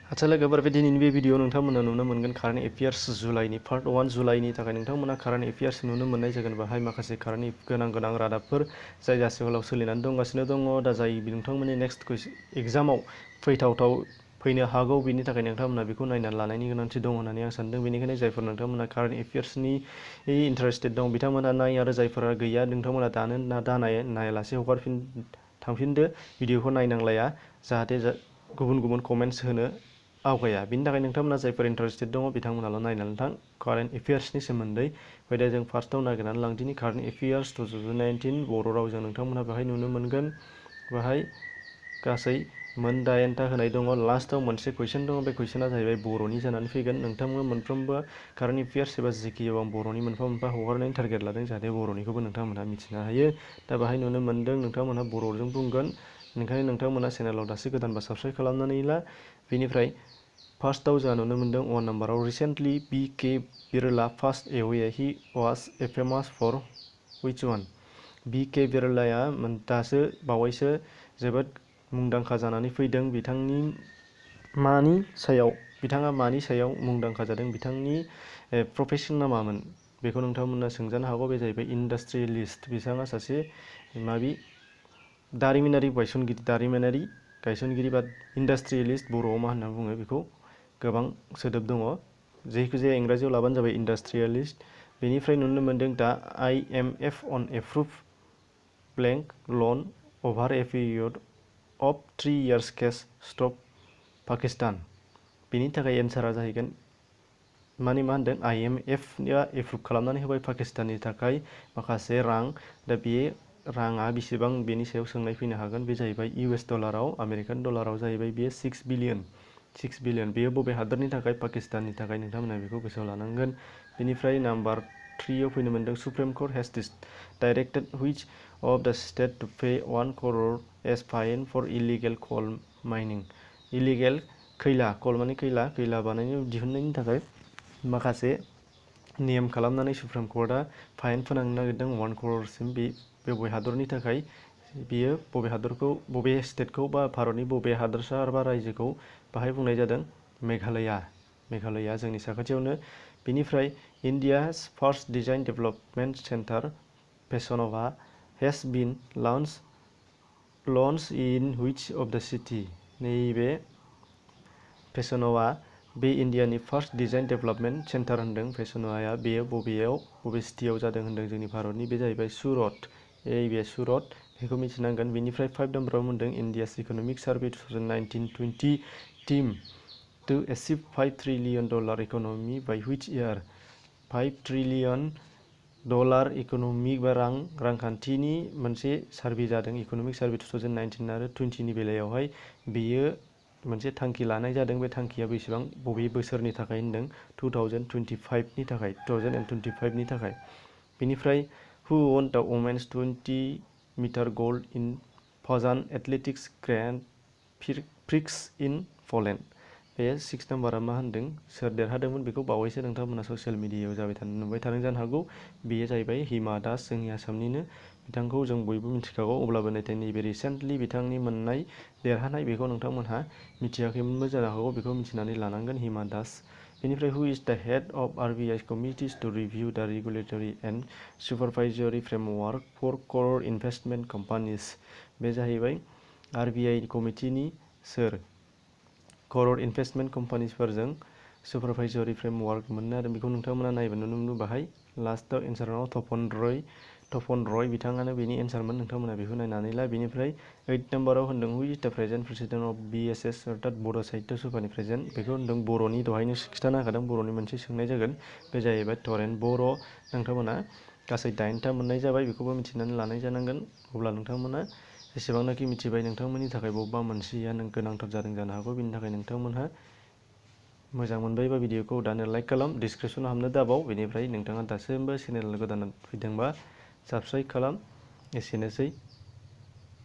आच्छा लोगोफोर बे दिनैनि बे भिडिअ नोंथांमोना नुनो मोनगोन कारेन्ट एफेयार्स जुलाइनि पार्ट 1 जुलाइनि थाखाय नोंथांमोना कारेन्ट एफेयार्स नुनो मोननाय जागोन। बाहाय माखासे कारेन्ट गोनां रादाबफोर जाय आथिखालाव सोलिनानै दंगासिनो दङ। दा जाय नोंथांमोननि नेक्स्ट एग्जामाव फैथावथाव फैनो हागौ, बिनि थाखाय नोंथांमोना बेखौ नायनानै लानायनि गोनांथि दं होननानै आं सानदों। बेनिखायनो जायफोर नोंथांमोना कारेन्ट एफेयार्सनि इन्टारेस्टेड दं बिथांमोना नाय, आरो जायफोरा गैया नोंथांमोना नायालासे थांफिनदो, भिडिअखौ नायनांलाया, जाहाथे गुबुन कमेन्ट्स होनो आवगाया। बिनि थाखाय नोंथांमोना जायफोर इन्टारेस्टेड दङ बिथांमोनाल' नायनानै थां कारेन्ट एफेयार्सनि सोमोन्दै। दा जों फार्स्टआव नागिरनानै लांदिनि कारेन्ट एफेयार्स 2019 बर' रावजों नोंथांमोना बेहाय नुनो मोनगोन। बेहाय गासै मोन 8टा होनाय दङ। लास्टआव मोनसे कुइसन दङ, बे कुइसना जाहैबाय बर'नि जानानै फैगोन। नोंथांमोना मोनफ्रोमबो कारेन्ट एफेयार्स एबा जिकेआव आं बर'नि मोनफा हगारनायनि टारगेट लादों, जाहाथे बर'निखौबो नोंथांमोना मिथिनो हायो। दा बेहाय नुनो मोनदों नोंथांमोनहा बर'जों बुंगोन, ओंखायनो नोंथांमोना चेनेलाव दासो गोदानबा साबस्क्राइब खालामनानै ला। बेनिफ्राय फार्स्टआव जोंहा नुनो मोनदों 1 नाम्बाराव recently B K Birla passed away, he was a famous for which one? B K बिरलाया दासो बावैसो जोबोद मुंदांखा जानानै फैदों। बिथाङा मानि सायाव मुंदांखा जादों, बिथांनि प्रफेसना मामोन, बेखौ नोंथांमोना सोंजानो हागौ। बे जाहैबाय इन्डास्ट्रियेलिस्ट। बिथाङा सासे दारिमिनारि गायसनगिरि बा इन्डास्ट्रियेलिस्ट, बर'आव मा होनना बुङो बेखौ गोबां सोदोब दङ, जायखिजाया इंराजियाव लाबानो जाबाय इन्डास्ट्रियेलिस्ट। बेनिफ्राय नुनो मोनदों दा IMF अन approve blank loan over a period of 3 years cash strapped Pakistan. बेनि थाखाय एन्सारा जाहैगोन मा होनदों, IMFआ एप्रुभ खालामनानै होबाय पाकिस्ताननि थाखाय माखासे रां। दा बे राङा बेसेबां, बेनि सायाव सोंनाय फैनो हागोन। बे जाहैबाय US डलाराव, आमेरिकान डलाराव जाहैबाय बेयो 6 बिलियन। बेयो बबे हादरनि थाखाय? पाकिस्ताननि थाखाय। नोंथांमोना बेखौ गोसोआव लानांगोन। बेनिफ्राय नाम्बार 3आव फैनो मोनदों supreme court has directed which of the state to pay 1 crore as fine for illegal coal mining. Illegal खैला दिहुननायनि थाखाय माखासे नेम खालामनानै सुप्रिम कर्टआ फाइन फोनांनो नागिरदों 1 crore बे बबे हादरनि थाखाय? बियो बबे स्टेटखौ बा भारतनि बबे हादोरसा बा रायजोखौ बाहाय बुंनाय जादों? मेघालया जोंनि साखाथियावनो। बेनिफ्राय India's first design development centre फेशनवा has been launch in which of the city? नैबे फेशनवा बे इन्डियानि फार्स्ट डिजाइन डेभेलपमेन्ट सेन्टार होनदों। फेशनवाया बेयो बबे सिटियाव जादों होनदों? जोंनि भारतनि। बे जाहैबाय सुरत। बे सुरत, बेखौ मिथिनांगोन। बेनिफ्राय 5 नाम्बाराव मोनदों India's economic survey 2019-20 team to achieve $5 trillion economy by which year? $5 trillion economic बा रांखान्थिनि मोनसे सार्भे जादों, इकनमिक सार्भे 2019 आरो 20नि बेलायावहाय। बेयो मोनसे थांखि लानाय जादों। बे थांखिया बेसेबां, बबे बोसोरनि थाखाय होनदों? 2025नि थाखाय। बेनिफ्राय who won the women's 20-meter gold in Poznan athletics grand prix in Poland? बे 6 नाम्बारा मा होनदों? सोर देरहादोंमोन? बेखौ बावैसो नोंथांमोना ससियेल मिडियायाव नुबाय थादों जानो हागौ। बेयो जाहैबाय हिमा दास, जोंनि आसामनिनो। बिथांखौ जों बयबो मिथिखागौ, अब्लाबो नाथाय नैबे रिसेन्टलि बिथांनि देरहानाय बेखौ नोंथांमोनहा मिथियाखैमोनबो जानो हागौ। बेखौ मिथिनानै लानांगोन, हिमा दास। बेनिफ्राय who is the head of RBI committees to review the regulatory and supervisory framework for core investment companies? बे जाहैबाय RBI कमिटिनि सोर? क्रर इनभेस्टमेन्ट कम्पानिजफोरजों सुपारभाइजरि फ्रेमवर्क मोननो हादों। बेखौ नोंथांमोना नायबा नुनो मोनो। बाहाय लास्टआव एन्साराव तपन रय बिथाङानो बेनि एन्सारमोन। नोंथांमोना बेखौ नायनानै ला। बेनिफ्राय 8 नाम्बाराव होनदों हु इज द प्रेजेन्ट प्रेसिडेन्ट अफ BSS अर्थात बर' साहित्य सभानि प्रेजेन्ट? बेखौ होनदों बर'नि, दहायनो खिन्थानो होखादों, बर'नि मोनसे सोंनाय जागोन। बे जाहैबाय तरेन बर'। नोंथांमोना गासै 8टा मोननाय जाबाय, बेखौबो मिथिनानै लानाय जानांगोन। अब्ला नोंथांमोना जेसेबांनाखि मिथिबाय, नोंथांमोननि थाखाय बबेबा मोनसेया गोनांथार जादों जानो हागौ। बिनि थाखाय नोंथांमोनहा मोजां मोनबायबा भिडिअखौ दानो लाइक खालाम, डिसक्रिपसनाव हाबनो दाबाव। बेनिफ्राय नोंथाङा दासिमबो चेनेल गोदान फैदोंबा साबस्क्राइब खालाम। एसेनोसै।